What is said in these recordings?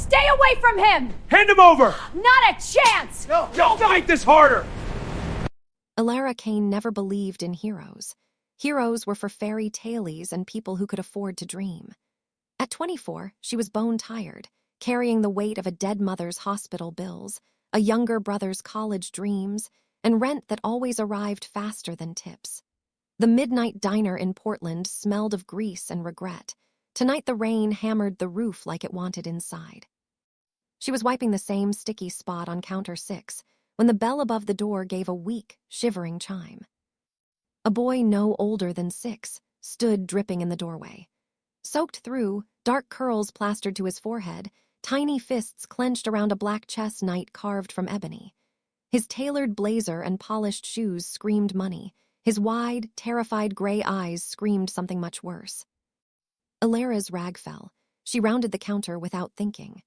Stay away from him! Hand him over! Not a chance! No, don't fight this harder! Elara Kane never believed in heroes. Heroes were for fairy tales and people who could afford to dream. At 24, she was bone-tired, carrying the weight of a dead mother's hospital bills, a younger brother's college dreams, and rent that always arrived faster than tips. The midnight diner in Portland smelled of grease and regret. Tonight the rain hammered the roof like it wanted inside. She was wiping the same sticky spot on counter 6 when the bell above the door gave a weak, shivering chime. A boy no older than 6 stood dripping in the doorway. Soaked through, dark curls plastered to his forehead, tiny fists clenched around a black chess knight carved from ebony. His tailored blazer and polished shoes screamed money. His wide, terrified gray eyes screamed something much worse. Elara's rag fell. She rounded the counter without thinking.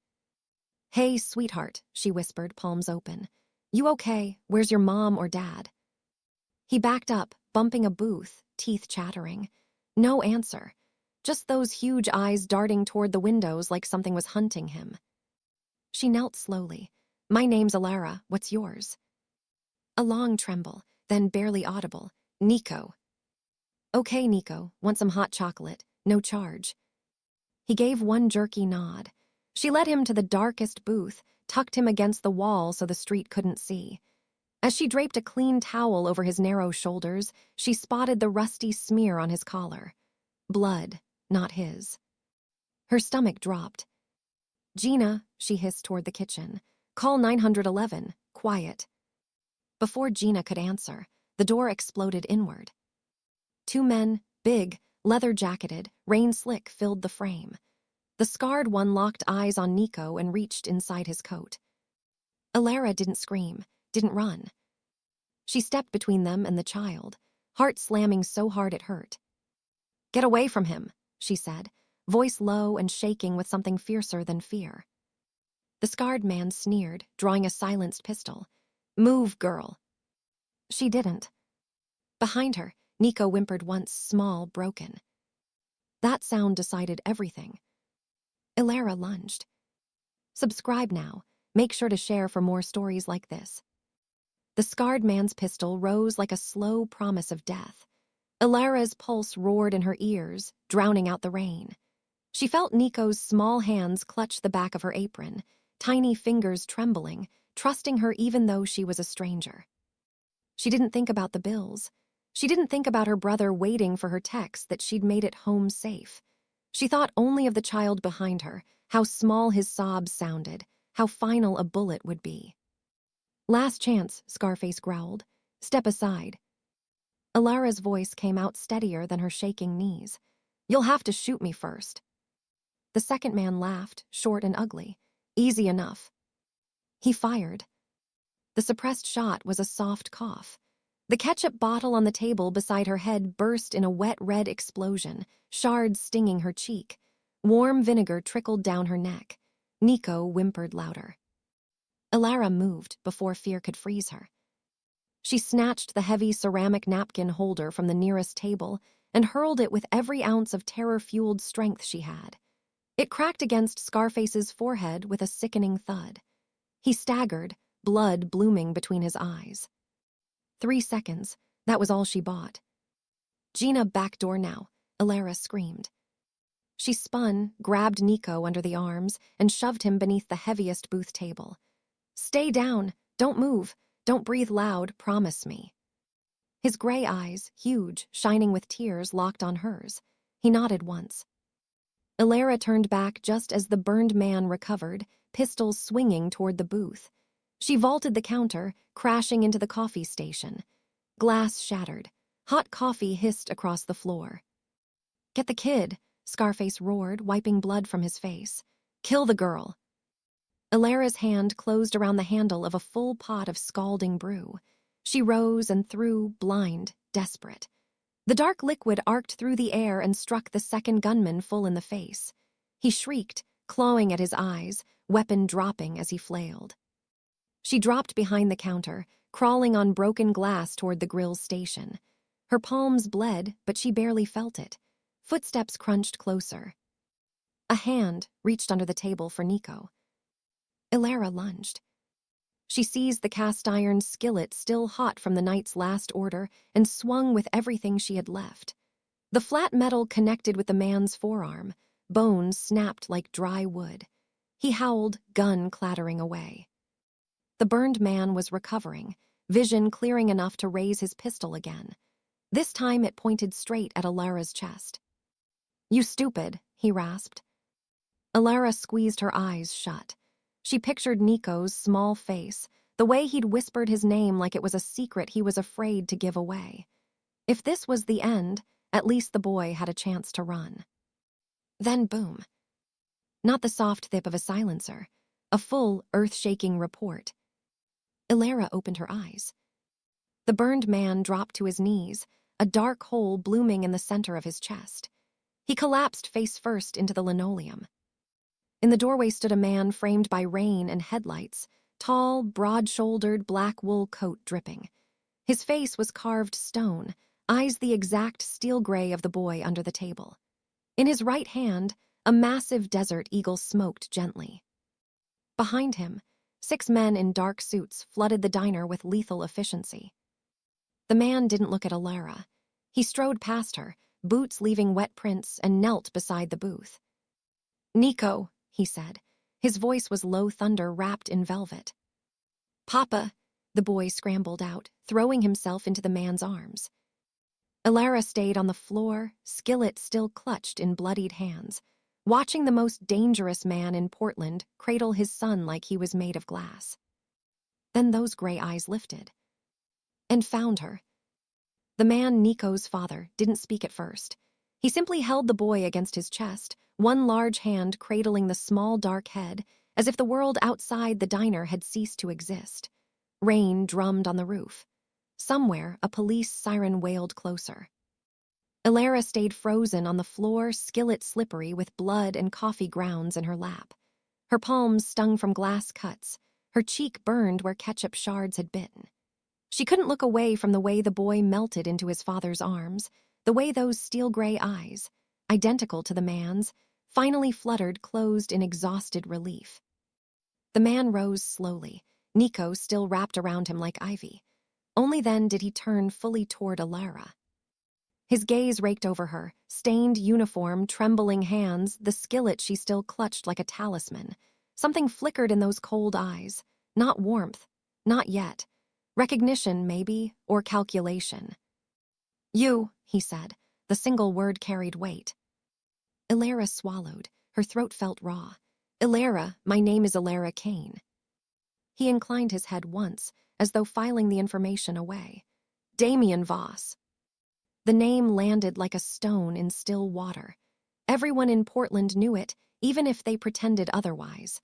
"Hey, sweetheart," she whispered, palms open. "You okay? Where's your mom or dad?" He backed up, bumping a booth, teeth chattering. No answer. Just those huge eyes darting toward the windows like something was hunting him. She knelt slowly. "My name's Elara. What's yours?" A long tremble, then barely audible. "Nico." "Okay, Nico. Want some hot chocolate? No charge." He gave one jerky nod. She led him to the darkest booth, tucked him against the wall so the street couldn't see. As she draped a clean towel over his narrow shoulders, she spotted the rusty smear on his collar. Blood, not his. Her stomach dropped. "Gina," she hissed toward the kitchen. "Call 911. Quiet." Before Gina could answer, the door exploded inward. Two men, big, leather-jacketed, rain-slick, filled the frame. The scarred one locked eyes on Nico and reached inside his coat. Elara didn't scream, didn't run. She stepped between them and the child, heart slamming so hard it hurt. "Get away from him," she said, voice low and shaking with something fiercer than fear. The scarred man sneered, drawing a silenced pistol. "Move, girl." She didn't. Behind her, Nico whimpered once, small, broken. That sound decided everything. Elara lunged. Subscribe now. Make sure to share for more stories like this. The scarred man's pistol rose like a slow promise of death. Elara's pulse roared in her ears, drowning out the rain. She felt Nico's small hands clutch the back of her apron, tiny fingers trembling, trusting her even though she was a stranger. She didn't think about the bills. She didn't think about her brother waiting for her text that she'd made it home safe. She thought only of the child behind her, how small his sobs sounded, how final a bullet would be. "Last chance," Scarface growled. "Step aside." Elara's voice came out steadier than her shaking knees. "You'll have to shoot me first." The second man laughed, short and ugly. "Easy enough." He fired. The suppressed shot was a soft cough. The ketchup bottle on the table beside her head burst in a wet red explosion, shards stinging her cheek. Warm vinegar trickled down her neck. Nico whimpered louder. Elara moved before fear could freeze her. She snatched the heavy ceramic napkin holder from the nearest table and hurled it with every ounce of terror-fueled strength she had. It cracked against Scarface's forehead with a sickening thud. He staggered, blood blooming between his eyes. 3 seconds, that was all she bought. "Gina, back door now," Elara screamed. She spun, grabbed Nico under the arms, and shoved him beneath the heaviest booth table. "Stay down, don't move, don't breathe loud, promise me." His gray eyes, huge, shining with tears, locked on hers. He nodded once. Elara turned back just as the burned man recovered, pistols swinging toward the booth. She vaulted the counter, crashing into the coffee station. Glass shattered. Hot coffee hissed across the floor. "Get the kid," Scarface roared, wiping blood from his face. "Kill the girl." Elara's hand closed around the handle of a full pot of scalding brew. She rose and threw, blind, desperate. The dark liquid arced through the air and struck the second gunman full in the face. He shrieked, clawing at his eyes, weapon dropping as he flailed. She dropped behind the counter, crawling on broken glass toward the grill's station. Her palms bled, but she barely felt it. Footsteps crunched closer. A hand reached under the table for Nico. Ilara lunged. She seized the cast-iron skillet still hot from the night's last order and swung with everything she had left. The flat metal connected with the man's forearm. Bones snapped like dry wood. He howled, gun clattering away. The burned man was recovering, vision clearing enough to raise his pistol again. This time it pointed straight at Ilara's chest. "You stupid," he rasped. Ilara squeezed her eyes shut. She pictured Nico's small face, the way he'd whispered his name like it was a secret he was afraid to give away. If this was the end, at least the boy had a chance to run. Then boom. Not the soft thip of a silencer, a full, earth-shaking report. Ilara opened her eyes. The burned man dropped to his knees, a dark hole blooming in the center of his chest. He collapsed face first into the linoleum. In the doorway stood a man framed by rain and headlights, tall, broad-shouldered, black wool coat dripping. His face was carved stone, eyes the exact steel gray of the boy under the table. In his right hand, a massive desert eagle smoked gently. Behind him, 6 men in dark suits flooded the diner with lethal efficiency. The man didn't look at Ilara. He strode past her, boots leaving wet prints, and knelt beside the booth. "Nico," he said. His voice was low thunder wrapped in velvet. "Papa," the boy scrambled out, throwing himself into the man's arms. Ilara stayed on the floor, skillet still clutched in bloodied hands, watching the most dangerous man in Portland cradle his son like he was made of glass. Then those gray eyes lifted. And found her. The man, Nico's father, didn't speak at first. He simply held the boy against his chest, one large hand cradling the small dark head, as if the world outside the diner had ceased to exist. Rain drummed on the roof. Somewhere, a police siren wailed closer. Ilara stayed frozen on the floor, skillet slippery with blood and coffee grounds in her lap. Her palms stung from glass cuts. Her cheek burned where ketchup shards had bitten. She couldn't look away from the way the boy melted into his father's arms, the way those steel-gray eyes, identical to the man's, finally fluttered closed in exhausted relief. The man rose slowly, Nico still wrapped around him like ivy. Only then did he turn fully toward Ilara. His gaze raked over her, stained uniform, trembling hands, the skillet she still clutched like a talisman. Something flickered in those cold eyes. Not warmth. Not yet. Recognition, maybe, or calculation. "You," he said. The single word carried weight. Ilara swallowed. Her throat felt raw. "Ilara, my name is Ilara Kane." He inclined his head once, as though filing the information away. "Damien Voss." The name landed like a stone in still water. Everyone in Portland knew it, even if they pretended otherwise.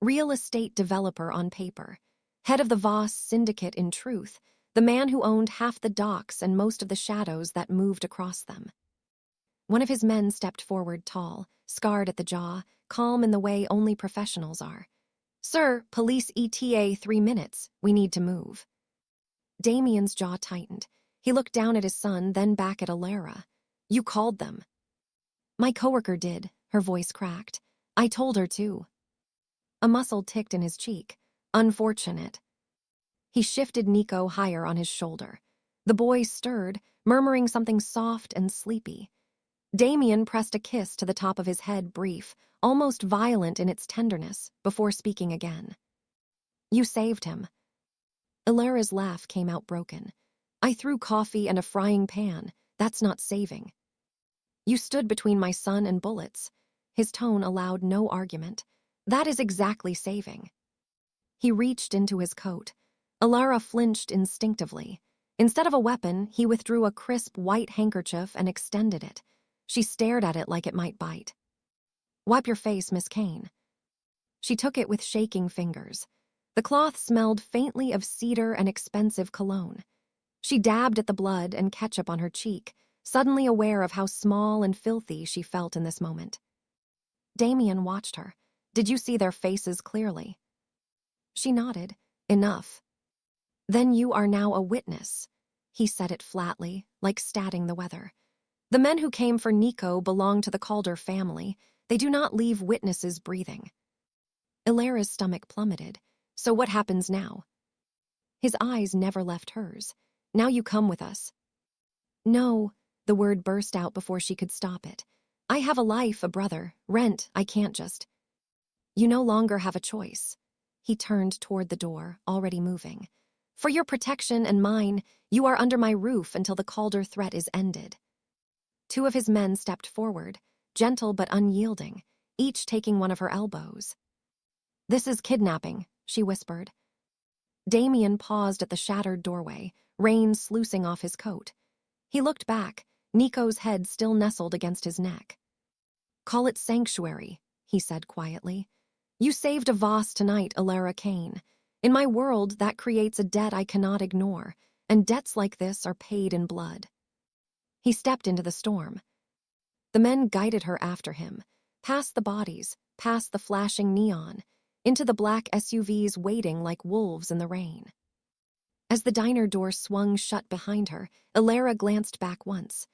Real estate developer on paper. Head of the Voss syndicate in truth, the man who owned half the docks and most of the shadows that moved across them. One of his men stepped forward tall, scarred at the jaw, calm in the way only professionals are. "Sir, police ETA 3 minutes. We need to move." Damien's jaw tightened. He looked down at his son, then back at Ilara. "You called them." "My coworker did," her voice cracked. "I told her to." A muscle ticked in his cheek. "Unfortunate." He shifted Nico higher on his shoulder. The boy stirred, murmuring something soft and sleepy. Damien pressed a kiss to the top of his head, brief, almost violent in its tenderness, before speaking again. "You saved him." Ilara's laugh came out broken. "I threw coffee and a frying pan. That's not saving." "You stood between my son and bullets." His tone allowed no argument. "That is exactly saving." He reached into his coat. Ilara flinched instinctively. Instead of a weapon, he withdrew a crisp white handkerchief and extended it. She stared at it like it might bite. "Wipe your face, Miss Kane." She took it with shaking fingers. The cloth smelled faintly of cedar and expensive cologne. She dabbed at the blood and ketchup on her cheek, suddenly aware of how small and filthy she felt in this moment. Damien watched her. "Did you see their faces clearly?" She nodded. "Enough." "Then you are now a witness." He said it flatly, like statting the weather. "The men who came for Nico belong to the Calder family. They do not leave witnesses breathing." Ilara's stomach plummeted. So what happens now? His eyes never left hers. Now you come with us. No, the word burst out before she could stop it. I have a life, a brother, rent, I can't just. You no longer have a choice. He turned toward the door, already moving. For your protection and mine, you are under my roof until the Calder threat is ended. Two of his men stepped forward, gentle but unyielding, each taking one of her elbows. This is kidnapping, she whispered. Damien paused at the shattered doorway, rain sluicing off his coat. He looked back, Nico's head still nestled against his neck. Call it sanctuary, he said quietly. You saved a Voss tonight, Ilara Kane. In my world, that creates a debt I cannot ignore, and debts like this are paid in blood. He stepped into the storm. The men guided her after him, past the bodies, past the flashing neon, into the black SUVs waiting like wolves in the rain. As the diner door swung shut behind her, Ilara glanced back once.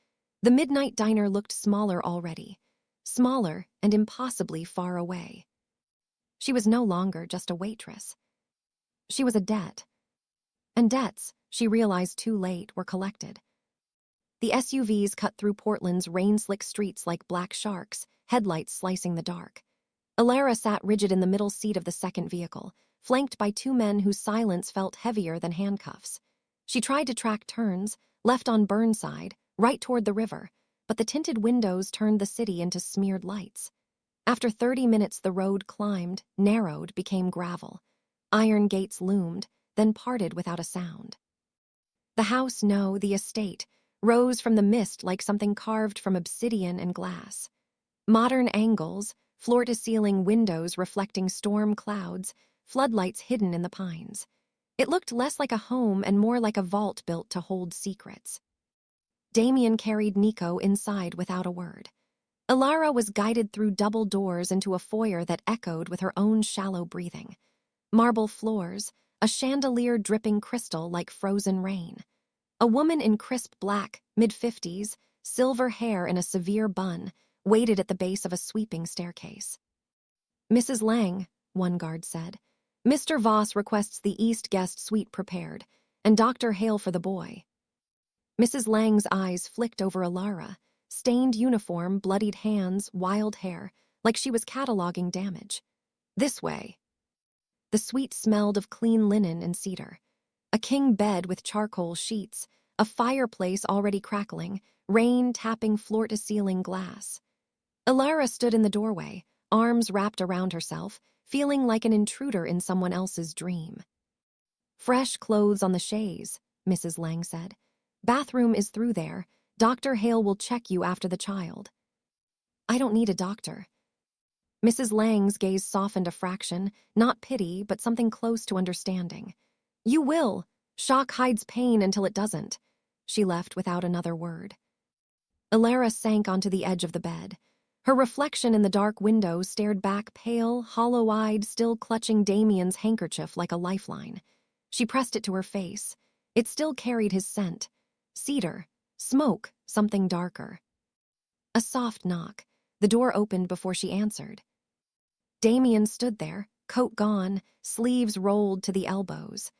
The midnight diner looked smaller already, smaller and impossibly far away. She was no longer just a waitress. She was a debt. And debts, she realized too late, were collected. The SUVs cut through Portland's rain-slick streets like black sharks, headlights slicing the dark. Ilara sat rigid in the middle seat of the second vehicle, flanked by two men whose silence felt heavier than handcuffs. She tried to track turns, left on Burnside, right toward the river, but the tinted windows turned the city into smeared lights. After 30 minutes, the road climbed, narrowed, became gravel. Iron gates loomed, then parted without a sound. The house, no, the estate, rose from the mist like something carved from obsidian and glass. Modern angles, floor-to-ceiling windows reflecting storm clouds, floodlights hidden in the pines. It looked less like a home and more like a vault built to hold secrets. Damien carried Nico inside without a word. Ilara was guided through double doors into a foyer that echoed with her own shallow breathing. Marble floors, a chandelier dripping crystal like frozen rain. A woman in crisp black, mid-50s, silver hair in a severe bun, waited at the base of a sweeping staircase. Mrs. Lang, one guard said. Mr. Voss requests the East guest suite prepared, and Dr. Hale for the boy. Mrs. Lang's eyes flicked over Ilara, stained uniform, bloodied hands, wild hair, like she was cataloging damage. This way. The suite smelled of clean linen and cedar. A king bed with charcoal sheets, a fireplace already crackling, rain tapping floor-to-ceiling glass. Ilara stood in the doorway, arms wrapped around herself, feeling like an intruder in someone else's dream. Fresh clothes on the chaise, Mrs. Lang said. Bathroom is through there. Dr. Hale will check you after the child. I don't need a doctor. Mrs. Lang's gaze softened a fraction, not pity, but something close to understanding. You will. Shock hides pain until it doesn't. She left without another word. Ilara sank onto the edge of the bed. Her reflection in the dark window stared back pale, hollow-eyed, still clutching Damien's handkerchief like a lifeline. She pressed it to her face. It still carried his scent. Cedar. Smoke. Something darker. A soft knock. The door opened before she answered. Damien stood there, coat gone, sleeves rolled to the elbows.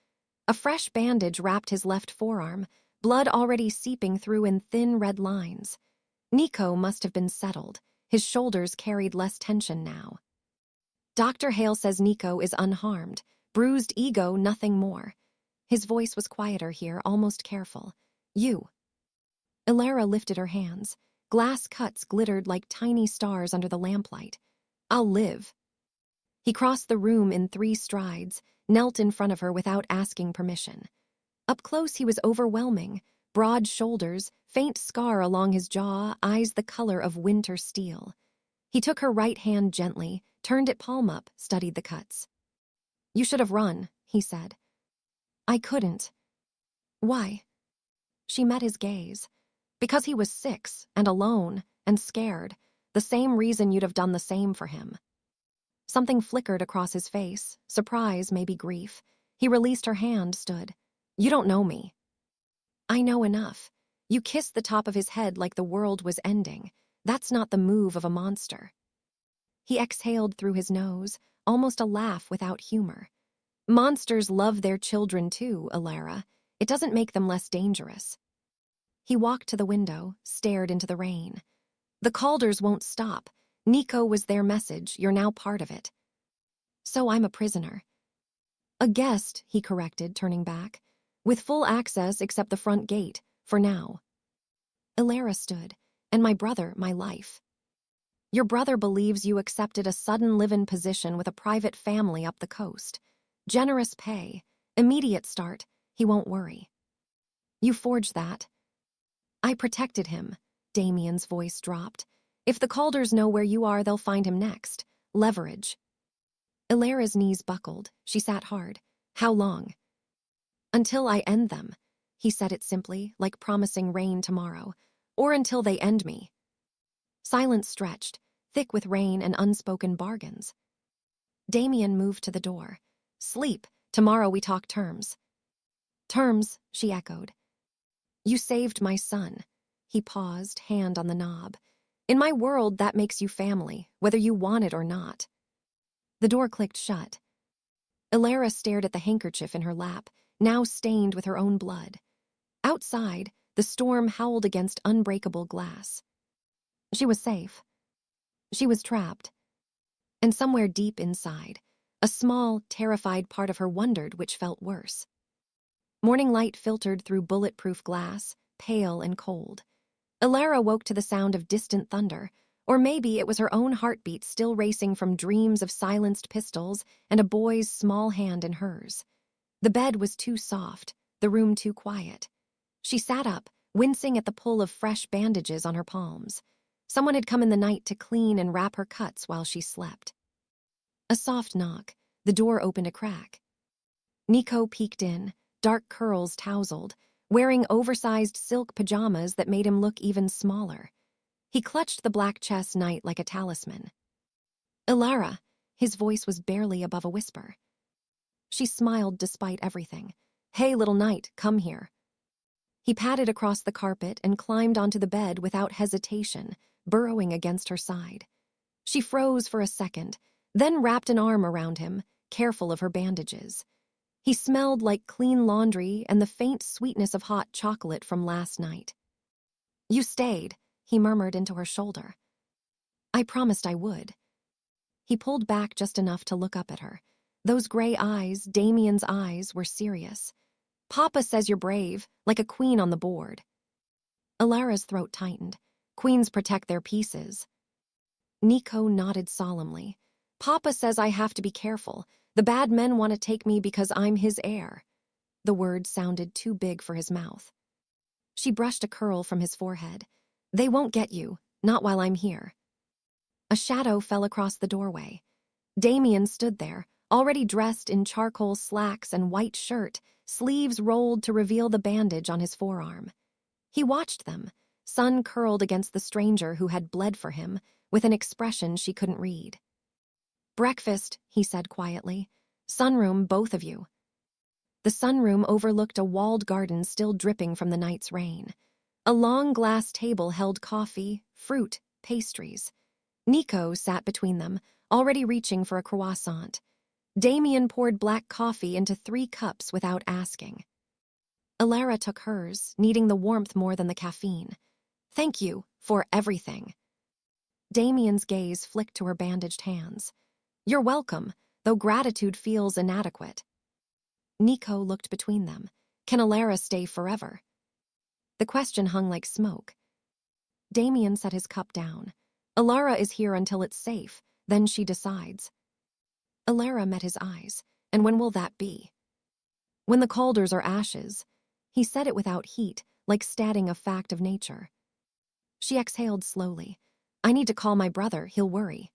A fresh bandage wrapped his left forearm, blood already seeping through in thin red lines. Nico must have been settled. His shoulders carried less tension now. Dr. Hale says Nico is unharmed. Bruised ego, nothing more. His voice was quieter here, almost careful. You. Ilara lifted her hands. Glass cuts glittered like tiny stars under the lamplight. I'll live. He crossed the room in 3 strides, knelt in front of her without asking permission. Up close he was overwhelming. Broad shoulders, faint scar along his jaw, eyes the color of winter steel. He took her right hand gently, turned it palm up, studied the cuts. You should have run, he said. I couldn't. Why? She met his gaze. Because he was 6, and alone, and scared, the same reason you'd have done the same for him. Something flickered across his face, surprise, maybe grief. He released her hand, stood. You don't know me. I know enough. You kissed the top of his head like the world was ending. That's not the move of a monster. He exhaled through his nose, almost a laugh without humor. Monsters love their children too, Alara. It doesn't make them less dangerous. He walked to the window, stared into the rain. The Calders won't stop. Nico was their message, you're now part of it. So I'm a prisoner. A guest, he corrected, turning back. With full access except the front gate, for now. Alara stood. And my brother, my life. Your brother believes you accepted a sudden live-in position with a private family up the coast. Generous pay, immediate start, he won't worry. You forged that. I protected him, Damien's voice dropped. If the Calders know where you are, they'll find him next. Leverage. Alara's knees buckled. She sat hard. How long? Until I end them. He said it simply, like promising rain tomorrow. Or until they end me. Silence stretched, thick with rain and unspoken bargains. Damien moved to the door. Sleep. Tomorrow we talk terms. Terms, she echoed. You saved my son. He paused, hand on the knob. In my world, that makes you family, whether you want it or not. The door clicked shut. Alara stared at the handkerchief in her lap, now stained with her own blood. Outside, the storm howled against unbreakable glass. She was safe. She was trapped. And somewhere deep inside, a small, terrified part of her wondered which felt worse. Morning light filtered through bulletproof glass, pale and cold. Alara woke to the sound of distant thunder, or maybe it was her own heartbeat still racing from dreams of silenced pistols and a boy's small hand in hers. The bed was too soft, the room too quiet. She sat up, wincing at the pull of fresh bandages on her palms. Someone had come in the night to clean and wrap her cuts while she slept. A soft knock. The door opened a crack. Nico peeked in, dark curls tousled, wearing oversized silk pajamas that made him look even smaller. He clutched the black chest knight like a talisman. Alara, his voice was barely above a whisper. She smiled despite everything. Hey, little knight, come here. He padded across the carpet and climbed onto the bed without hesitation, burrowing against her side. She froze for a second, then wrapped an arm around him, careful of her bandages. He smelled like clean laundry and the faint sweetness of hot chocolate from last night. You stayed, he murmured into her shoulder. I promised I would. He pulled back just enough to look up at her. Those gray eyes, Damien's eyes, were serious. Papa says you're brave, like a queen on the board. Alara's throat tightened. Queens protect their pieces. Nico nodded solemnly. Papa says I have to be careful. The bad men want to take me because I'm his heir. The word sounded too big for his mouth. She brushed a curl from his forehead. They won't get you, not while I'm here. A shadow fell across the doorway. Damien stood there, already dressed in charcoal slacks and white shirt, sleeves rolled to reveal the bandage on his forearm. He watched them, sun curled against the stranger who had bled for him, with an expression she couldn't read. Breakfast, he said quietly. Sunroom, both of you. The sunroom overlooked a walled garden still dripping from the night's rain. A long glass table held coffee, fruit, pastries. Nico sat between them, already reaching for a croissant. Damien poured black coffee into 3 cups without asking. Alara took hers, needing the warmth more than the caffeine. Thank you, for everything. Damien's gaze flicked to her bandaged hands. You're welcome, though gratitude feels inadequate. Nico looked between them. Can Alara stay forever? The question hung like smoke. Damien set his cup down. Alara is here until it's safe, then she decides. Alara met his eyes. And when will that be? When the Calders are ashes. He said it without heat, like stating a fact of nature. She exhaled slowly. I need to call my brother, he'll worry.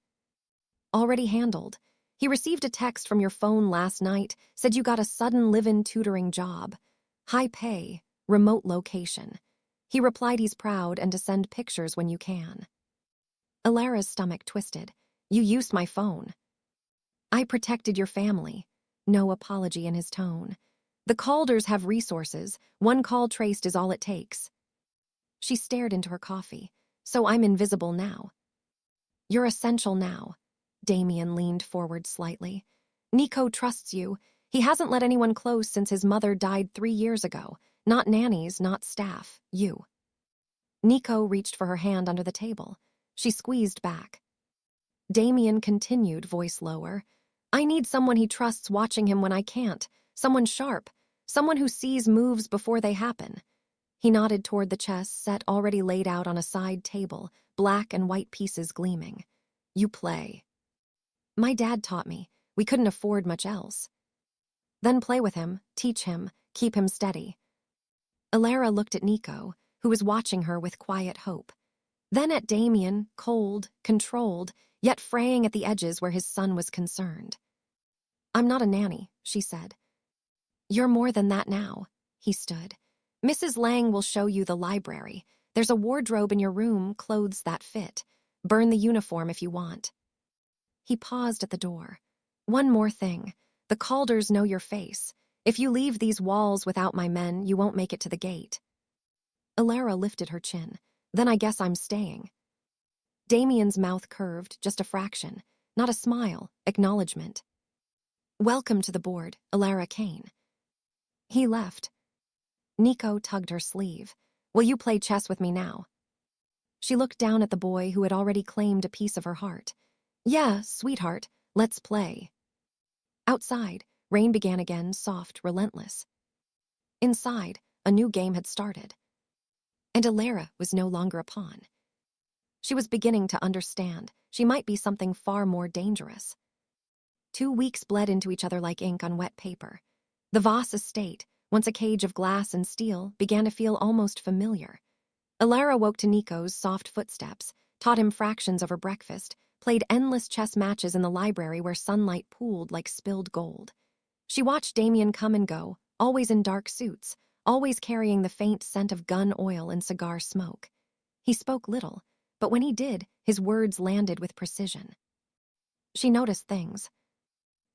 Already handled. He received a text from your phone last night, said you got a sudden live-in tutoring job. High pay, remote location. He replied he's proud and to send pictures when you can. Alara's stomach twisted. You used my phone. I protected your family. No apology in his tone. The Calders have resources. One call traced is all it takes. She stared into her coffee. So I'm invisible now. You're essential now. Damien leaned forward slightly. Nico trusts you. He hasn't let anyone close since his mother died 3 years ago. Not nannies, not staff. You. Nico reached for her hand under the table. She squeezed back. Damien continued, voice lower. I need someone he trusts watching him when I can't. Someone sharp. Someone who sees moves before they happen. He nodded toward the chess set already laid out on a side table, black and white pieces gleaming. You play. My dad taught me. We couldn't afford much else. Then play with him, teach him, keep him steady. Alara looked at Nico, who was watching her with quiet hope. Then at Damien, cold, controlled, yet fraying at the edges where his son was concerned. I'm not a nanny, she said. You're more than that now, he stood. Mrs. Lang will show you the library. There's a wardrobe in your room, clothes that fit. Burn the uniform if you want. He paused at the door. One more thing. The Calders know your face. If you leave these walls without my men, you won't make it to the gate. Alara lifted her chin. Then I guess I'm staying. Damien's mouth curved, just a fraction. Not a smile, acknowledgement. Welcome to the board, Alara Kane. He left. Nico tugged her sleeve. Will you play chess with me now? She looked down at the boy who had already claimed a piece of her heart. Yeah, sweetheart, let's play. Outside, rain began again, soft, relentless. Inside, a new game had started. And Alara was no longer a pawn. She was beginning to understand she might be something far more dangerous. 2 weeks bled into each other like ink on wet paper. The Voss estate, once a cage of glass and steel, began to feel almost familiar. Alara woke to Nico's soft footsteps, taught him fractions over breakfast, played endless chess matches in the library where sunlight pooled like spilled gold. She watched Damien come and go, always in dark suits, always carrying the faint scent of gun oil and cigar smoke. He spoke little, but when he did, his words landed with precision. She noticed things.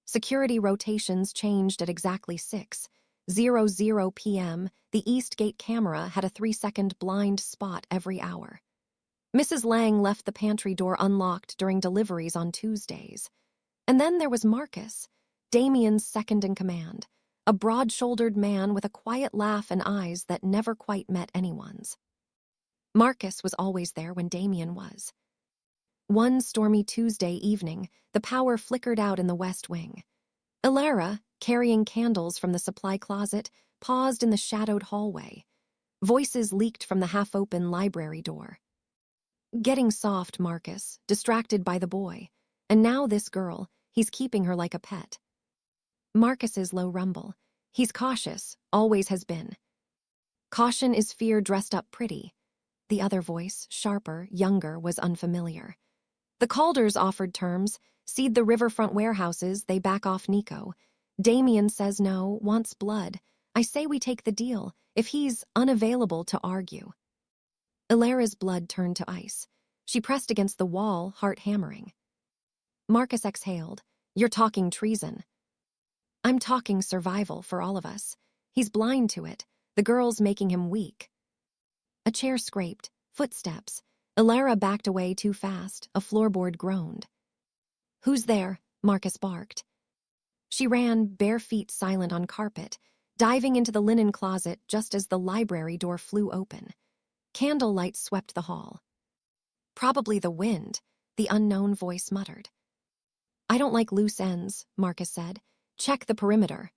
Security rotations changed at exactly 6:00 p.m. The East Gate camera had a 3-second blind spot every hour. Mrs. Lang left the pantry door unlocked during deliveries on Tuesdays. And then there was Marcus, Damien's second in command, a broad-shouldered man with a quiet laugh and eyes that never quite met anyone's. Marcus was always there when Damien was. One stormy Tuesday evening, the power flickered out in the West Wing. Alara, carrying candles from the supply closet, paused in the shadowed hallway. Voices leaked from the half-open library door. Getting soft, Marcus, distracted by the boy. And now this girl, he's keeping her like a pet. Marcus's low rumble. He's cautious, always has been. Caution is fear dressed up pretty. The other voice, sharper, younger, was unfamiliar. The Calders offered terms. Cede the riverfront warehouses, they back off Nico. Damien says no, wants blood. I say we take the deal, if he's unavailable to argue. Alara's blood turned to ice. She pressed against the wall, heart hammering. Marcus exhaled. You're talking treason. I'm talking survival for all of us. He's blind to it. The girl's making him weak. A chair scraped. Footsteps. Alara backed away too fast. A floorboard groaned. Who's there? Marcus barked. She ran, bare feet silent on carpet, diving into the linen closet just as the library door flew open. Candlelight swept the hall. Probably the wind, the unknown voice muttered. I don't like loose ends, Marcus said. Check the perimeter.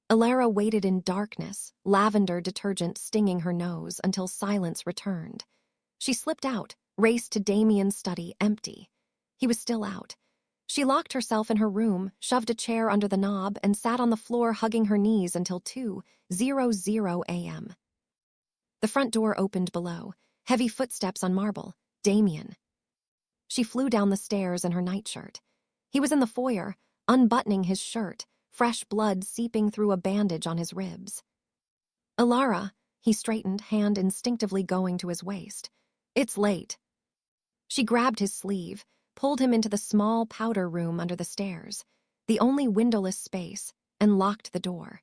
Alara waited in darkness, lavender detergent stinging her nose until silence returned. She slipped out, raced to Damien's study, empty. He was still out. She locked herself in her room, shoved a chair under the knob, and sat on the floor hugging her knees until 2:00 a.m. The front door opened below, heavy footsteps on marble. Damien. She flew down the stairs in her nightshirt. He was in the foyer, unbuttoning his shirt, fresh blood seeping through a bandage on his ribs. Alara, he straightened, hand instinctively going to his waist. It's late. She grabbed his sleeve, pulled him into the small powder room under the stairs, the only windowless space, and locked the door.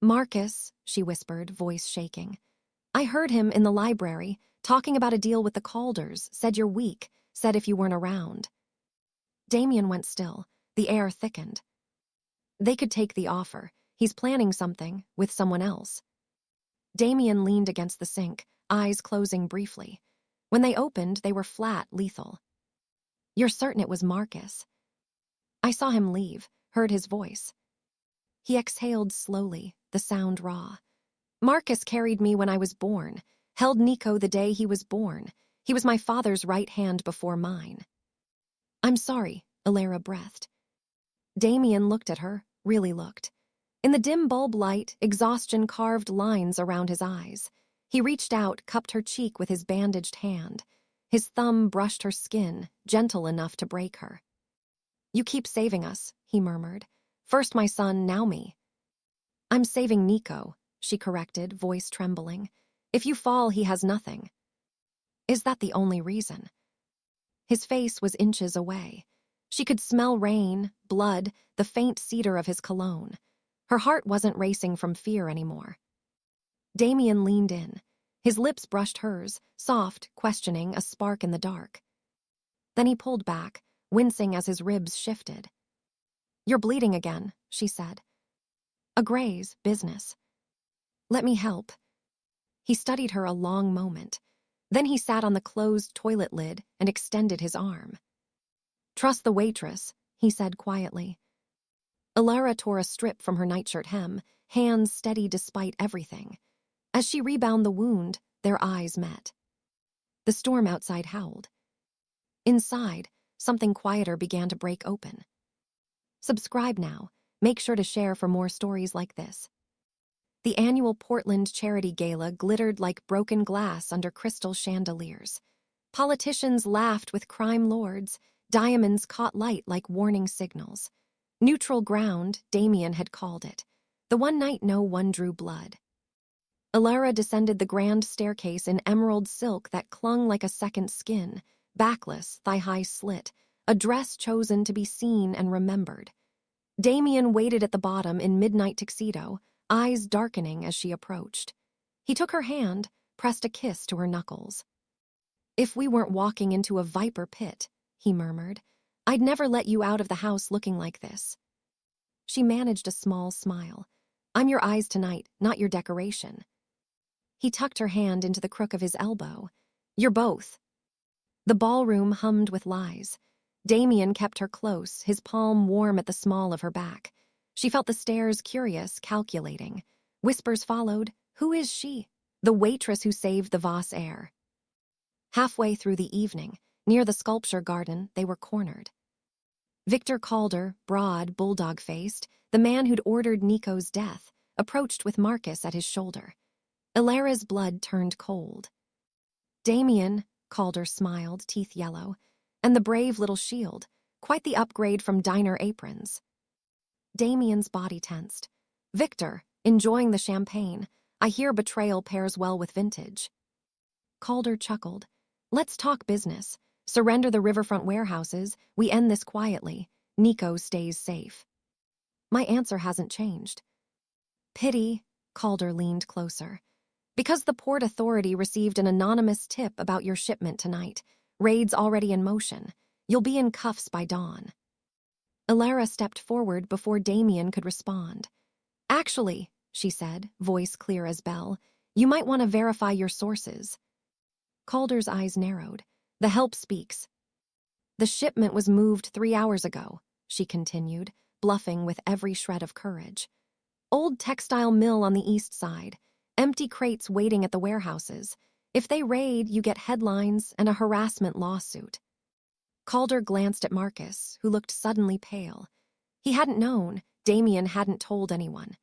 Marcus, she whispered, voice shaking. I heard him in the library, talking about a deal with the Calders, said you're weak, said if you weren't around. Damien went still. The air thickened. They could take the offer. He's planning something with someone else. Damien leaned against the sink, eyes closing briefly. When they opened, they were flat, lethal. You're certain it was Marcus? I saw him leave, heard his voice. He exhaled slowly, the sound raw. Marcus carried me when I was born, held Nico the day he was born. He was my father's right hand before mine. I'm sorry, Alara breathed. Damien looked at her, really looked. In the dim bulb light, exhaustion carved lines around his eyes. He reached out, cupped her cheek with his bandaged hand. His thumb brushed her skin, gentle enough to break her. You keep saving us, he murmured. First my son, now me. I'm saving Nico, she corrected, voice trembling. If you fall, he has nothing. Is that the only reason? His face was inches away. She could smell rain, blood, the faint cedar of his cologne. Her heart wasn't racing from fear anymore. Damien leaned in. His lips brushed hers, soft, questioning, a spark in the dark. Then he pulled back, wincing as his ribs shifted. You're bleeding again, she said. A graze, business. Let me help. He studied her a long moment. Then he sat on the closed toilet lid and extended his arm. Trust the waitress, he said quietly. Alara tore a strip from her nightshirt hem, hands steady despite everything. As she rebound the wound, their eyes met. The storm outside howled. Inside, something quieter began to break open. Subscribe now. Make sure to share for more stories like this. The annual Portland Charity Gala glittered like broken glass under crystal chandeliers. Politicians laughed with crime lords. Diamonds caught light like warning signals. Neutral ground, Damien had called it. The one night no one drew blood. Alara descended the grand staircase in emerald silk that clung like a second skin, backless, thigh-high slit, a dress chosen to be seen and remembered. Damien waited at the bottom in midnight tuxedo, eyes darkening as she approached. He took her hand, pressed a kiss to her knuckles. If we weren't walking into a viper pit, he murmured, I'd never let you out of the house looking like this. She managed a small smile. I'm your eyes tonight, not your decoration. He tucked her hand into the crook of his elbow. You're both. The ballroom hummed with lies. Damien kept her close, his palm warm at the small of her back. She felt the stares curious, calculating. Whispers followed. Who is she? The waitress who saved the Voss heir. Halfway through the evening, near the sculpture garden, they were cornered. Victor Calder, broad, bulldog-faced, the man who'd ordered Nico's death, approached with Marcus at his shoulder. Alara's blood turned cold. Damien, Calder smiled, teeth yellow, and the brave little shield, quite the upgrade from diner aprons. Damien's body tensed. Victor, enjoying the champagne. I hear betrayal pairs well with vintage. Calder chuckled. Let's talk business. Surrender the riverfront warehouses. We end this quietly. Nico stays safe. My answer hasn't changed. Pity, Calder leaned closer. Because the Port Authority received an anonymous tip about your shipment tonight. Raids already in motion. You'll be in cuffs by dawn. Alara stepped forward before Damien could respond. Actually, she said, voice clear as bell, you might want to verify your sources. Calder's eyes narrowed. The help speaks. The shipment was moved 3 hours ago, she continued, bluffing with every shred of courage. Old textile mill on the east side. Empty crates waiting at the warehouses. If they raid, you get headlines and a harassment lawsuit. Calder glanced at Marcus, who looked suddenly pale. He hadn't known. Damien hadn't told anyone.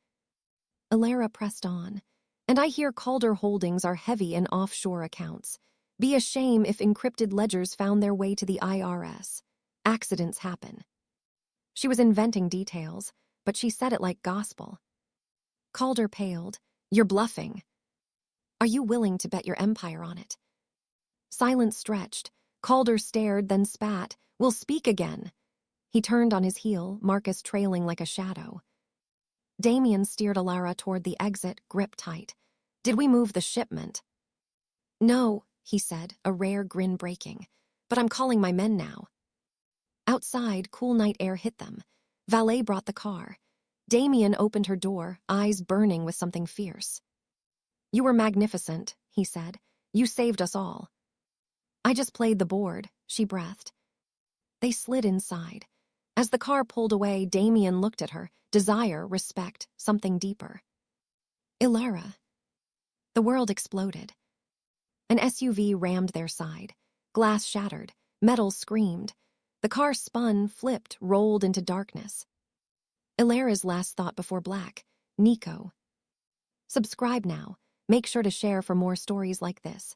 Alara pressed on. And I hear Calder holdings are heavy in offshore accounts. Be a shame if encrypted ledgers found their way to the IRS. Accidents happen. She was inventing details, but she said it like gospel. Calder paled. You're bluffing. Are you willing to bet your empire on it? Silence stretched. Calder stared, then spat. We'll speak again. He turned on his heel, Marcus trailing like a shadow. Damien steered Alara toward the exit, grip tight. Did we move the shipment? No, he said, a rare grin breaking. But I'm calling my men now. Outside, cool night air hit them. Valet brought the car. Damien opened her door, eyes burning with something fierce. "You were magnificent," he said. "You saved us all." "I just played the board," she breathed. They slid inside. As the car pulled away, Damien looked at her. Desire, respect, something deeper. "Ilara." The world exploded. An SUV rammed their side. Glass shattered. Metal screamed. The car spun, flipped, rolled into darkness. Ilara's last thought before black. Nico. Subscribe now. Make sure to share for more stories like this.